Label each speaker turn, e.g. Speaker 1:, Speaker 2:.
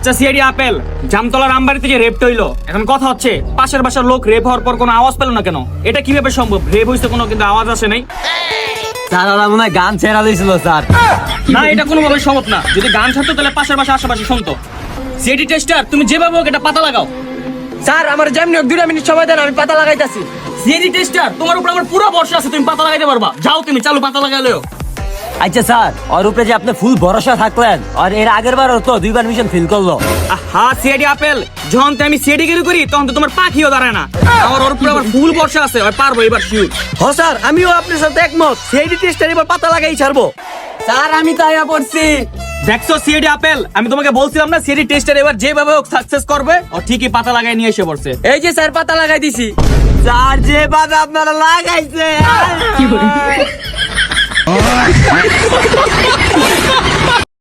Speaker 1: আচ্ছা CID apple, জামতলার আমবাড়িতে যে রেপটা হইলো, এখন কথা হচ্ছে পাশের বাসার লোক রেপ হওয়ার পর কোনো আওয়াজ পেল না কেন? এটা কিভাবে সম্ভব? রেপ হইছে কোনো কিন্তু আওয়াজ আসে নাই।
Speaker 2: স্যার ওরা মনে হয় গান ছেড়া দিয়েছিল স্যার।
Speaker 1: না, এটা কোনোভাবে সম্ভব না। যদি গান ছাড়তো তাহলে পাশের বাসা আশেপাশে শুনতো। সিআইডি টেস্টার, তুমি যেভাবে হোক এটা পাতা লাগাও।
Speaker 2: স্যার আমার যেমনি 2 মিনিট সময় দেন, আমি পাতা লাগাইতাছি।
Speaker 1: সিআইডি টেস্টার, তোমার উপর আমার পুরো ভরসা আছে, তুমি পাতা লাগাইতে পারবা। যাও তুমি, চালু পাতা লাগাইলেও।
Speaker 2: আচ্ছা স্যার, ওর উপরে যে আপনি ফুল ভরসা থাকলেন, আর এর আগের বারও তো 2 বার মিশন ফেল করলো।
Speaker 1: হ্যাঁ সিআইডি আপেল, যখন তো আমি সিআইডি গিরি করি তখন তো তোমার পাখিও দাঁড়ায় না। আমার ওর উপরে আমার ফুল ভরসা আছে, আর পারবো এবার শিওর।
Speaker 2: হ্যাঁ স্যার, আমিও আপনার সাথে একমত। সিআইডি টেস্টার এবার পাতা লাগাই ছাড়বো। স্যার আমি তো আয়া পড়ছি।
Speaker 1: দেখছো সিআইডি আপেল, আমি তোমাকে বলছিলাম না সিআইডি টেস্টার এবার যেভাবে হোক সাকসেস করবে। ও ঠিকই পাতা লাগাই নিয়ে এসে পড়ছে।
Speaker 2: এই যে স্যার পাতা লাগাই দিছি। স্যার যে পাতা আপনারা লাগাইছে